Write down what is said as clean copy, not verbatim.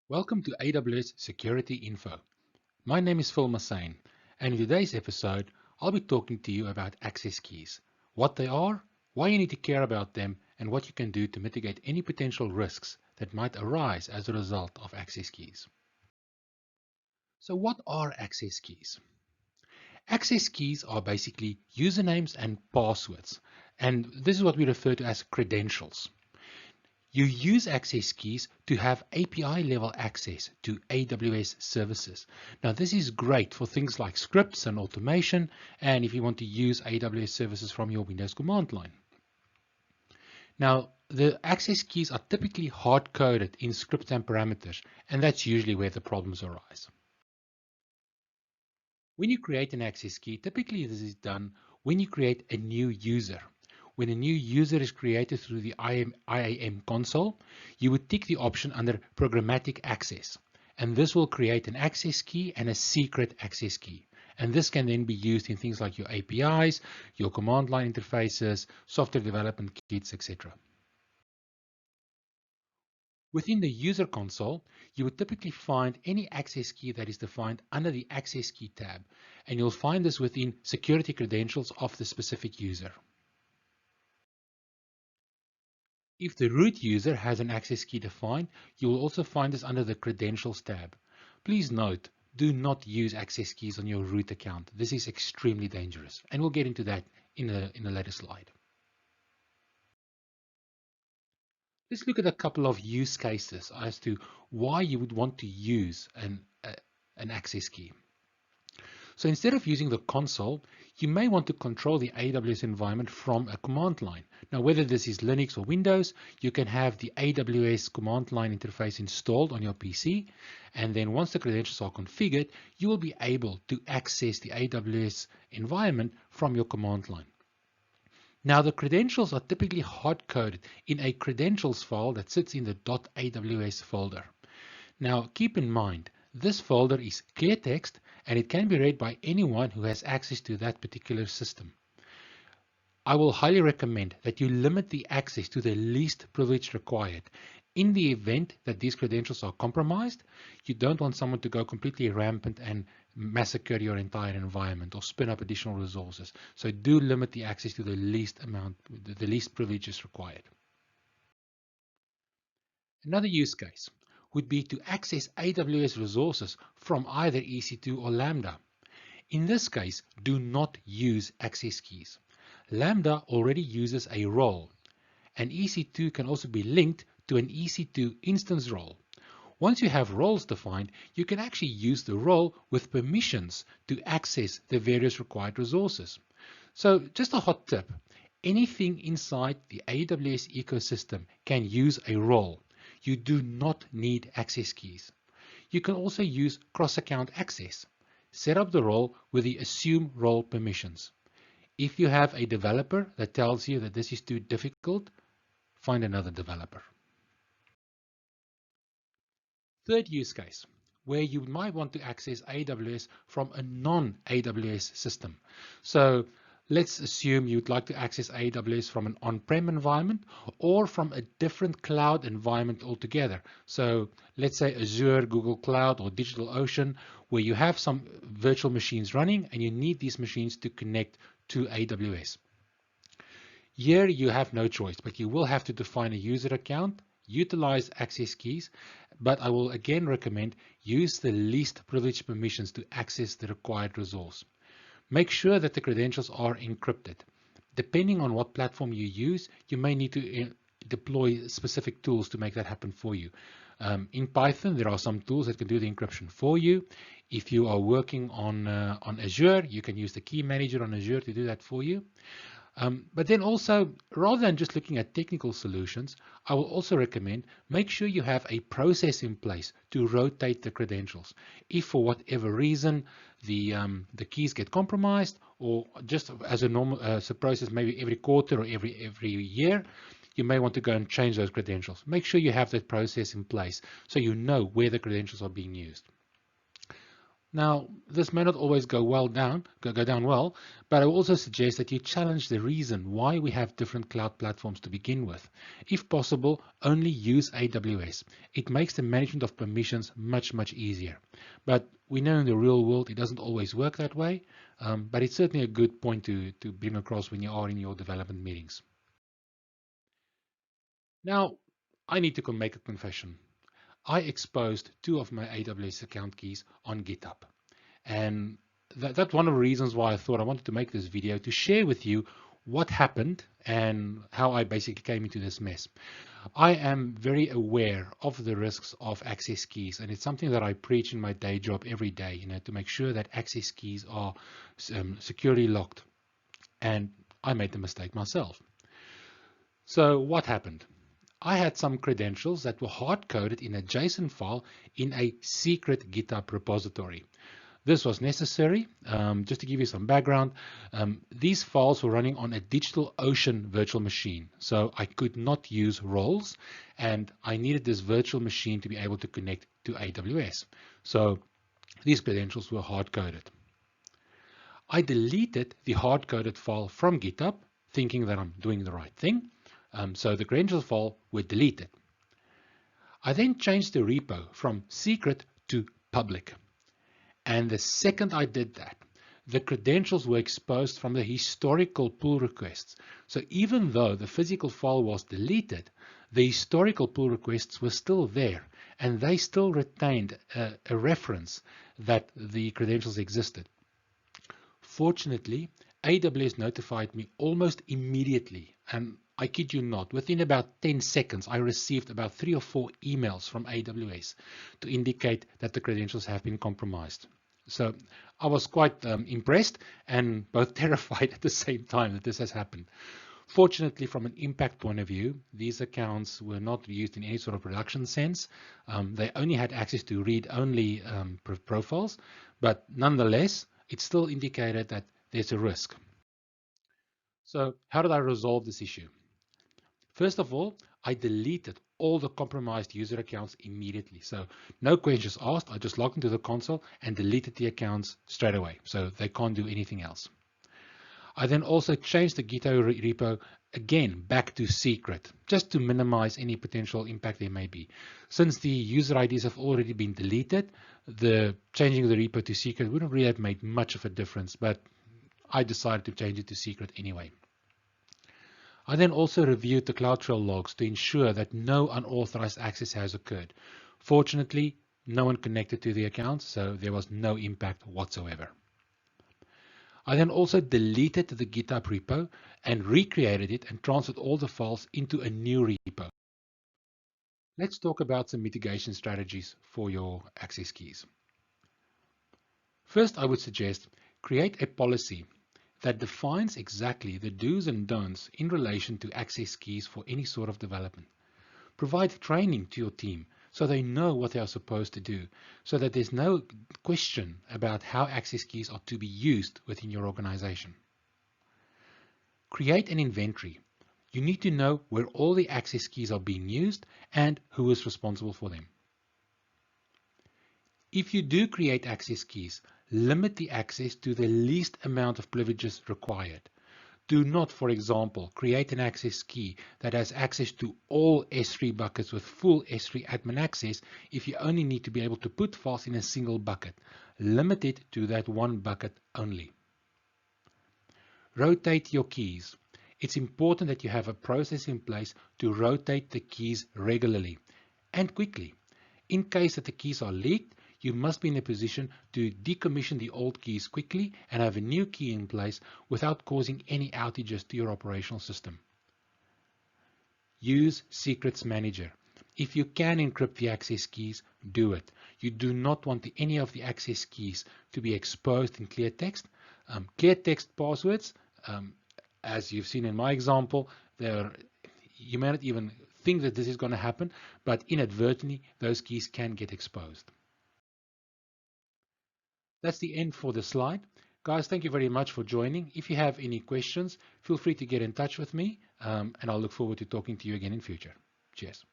Welcome to AWS Security Info. My name is Phil Massain, and in today's episode, I'll be talking to you about access keys, what they are, why you need to care about them, and what you can do to mitigate any potential risks that might arise as a result of access keys. So what are access keys? Access keys are basically usernames and passwords, and this is what we refer to as credentials. You use access keys to have API level access to AWS services. Now, this is great for things like scripts and automation, and if you want to use AWS services from your Windows command line. Now, the access keys are typically hard-coded in scripts and parameters, and that's usually where the problems arise. When you create an access key, typically this is done when you create a new user. When a new user is created through the IAM console, you would tick the option under Programmatic Access, and this will create an access key and a secret access key. And this can then be used in things like your APIs, your command line interfaces, software development kits, etc. Within the user console, you would typically find any access key that is defined under the Access Key tab, and you'll find this within security credentials of the specific user. If the root user has an access key defined, you will also find this under the Credentials tab. Please note, do not use access keys on your root account. This is extremely dangerous, and we'll get into that in a later slide. Let's look at a couple of use cases as to why you would want to use an access key. So instead of using the console, you may want to control the AWS environment from a command line. Now, whether this is Linux or Windows, you can have the AWS command line interface installed on your PC. And then once the credentials are configured, you will be able to access the AWS environment from your command line. Now, the credentials are typically hard-coded in a credentials file that sits in the .aws folder. Now, keep in mind, this folder is clear text and it can be read by anyone who has access to that particular system. I will highly recommend that you limit the access to the least privilege required. In the event that these credentials are compromised, you don't want someone to go completely rampant and massacre your entire environment or spin up additional resources. So do limit the access to the least privileges required. Another use case would be to access AWS resources from either EC2 or Lambda. In this case, do not use access keys. Lambda already uses a role, and EC2 can also be linked to an EC2 instance role. Once you have roles defined, you can actually use the role with permissions to access the various required resources. So just a hot tip, anything inside the AWS ecosystem can use a role. You do not need access keys. You can also use cross-account access. Set up the role with the assume role permissions. If you have a developer that tells you that this is too difficult, find another developer. Third use case, where you might want to access AWS from a non-AWS system. So let's assume you'd like to access AWS from an on-prem environment or from a different cloud environment altogether. So let's say Azure, Google Cloud, or DigitalOcean, where you have some virtual machines running and you need these machines to connect to AWS. Here you have no choice, but you will have to define a user account, utilize access keys, but I will again recommend use the least privileged permissions to access the required resource. Make sure that the credentials are encrypted. Depending on what platform you use, you may need to deploy specific tools to make that happen for you. In Python, there are some tools that can do the encryption for you. If you are working on Azure, you can use the key manager on Azure to do that for you. But then also, rather than just looking at technical solutions, I will also recommend make sure you have a process in place to rotate the credentials. If for whatever reason the keys get compromised, or just as a normal process, maybe every quarter or every year, you may want to go and change those credentials. Make sure you have that process in place so you know where the credentials are being used. Now, this may not always go down well, but I also suggest that you challenge the reason why we have different cloud platforms to begin with. If possible, only use AWS. It makes the management of permissions much easier. But we know in the real world it doesn't always work that way, but it's certainly a good point to bring across when you are in your development meetings. Now, I need to make a confession. I exposed 2 of my AWS account keys on GitHub. And that's one of the reasons why I thought I wanted to make this video, to share with you what happened and how I basically came into this mess. I am very aware of the risks of access keys, and it's something that I preach in my day job every day, to make sure that access keys are securely locked. And I made the mistake myself. So what happened? I had some credentials that were hard-coded in a JSON file in a secret GitHub repository. This was necessary. Just to give you some background, these files were running on a DigitalOcean virtual machine, so I could not use roles, and I needed this virtual machine to be able to connect to AWS. So these credentials were hard-coded. I deleted the hard-coded file from GitHub, thinking that I'm doing the right thing. So the credentials file were deleted. I then changed the repo from secret to public. And the second I did that, the credentials were exposed from the historical pull requests. So even though the physical file was deleted, the historical pull requests were still there, and they still retained a reference that the credentials existed. Fortunately, AWS notified me almost immediately, and I kid you not, within about 10 seconds, I received about 3 or 4 emails from AWS to indicate that the credentials have been compromised. So I was quite impressed and both terrified at the same time that this has happened. Fortunately, from an impact point of view, these accounts were not used in any sort of production sense. They only had access to read-only profiles, but nonetheless, it still indicated that there's a risk. So how did I resolve this issue? First of all, I deleted all the compromised user accounts immediately. So no questions asked. I just logged into the console and deleted the accounts straight away, so they can't do anything else. I then also changed the GitHub repo again back to secret, just to minimize any potential impact there may be. Since the user IDs have already been deleted, the changing the repo to secret wouldn't really have made much of a difference, but I decided to change it to secret anyway. I then also reviewed the CloudTrail logs to ensure that no unauthorized access has occurred. Fortunately, no one connected to the account, so there was no impact whatsoever. I then also deleted the GitHub repo and recreated it and transferred all the files into a new repo. Let's talk about some mitigation strategies for your access keys. First, I would suggest create a policy that defines exactly the do's and don'ts in relation to access keys for any sort of development. Provide training to your team so they know what they are supposed to do, so that there's no question about how access keys are to be used within your organization. Create an inventory. You need to know where all the access keys are being used and who is responsible for them. If you do create access keys, limit the access to the least amount of privileges required. Do not, for example, create an access key that has access to all S3 buckets with full S3 admin access if you only need to be able to put files in a single bucket. Limit it to that one bucket only. Rotate your keys. It's important that you have a process in place to rotate the keys regularly and quickly. In case that the keys are leaked, you must be in a position to decommission the old keys quickly and have a new key in place without causing any outages to your operational system. Use Secrets Manager. If you can encrypt the access keys, do it. You do not want any of the access keys to be exposed in clear text. Clear text passwords, as you've seen in my example, you may not even think that this is going to happen, but inadvertently those keys can get exposed. That's the end for the slide. Guys, thank you very much for joining. If you have any questions, feel free to get in touch with me, and I'll look forward to talking to you again in future. Cheers.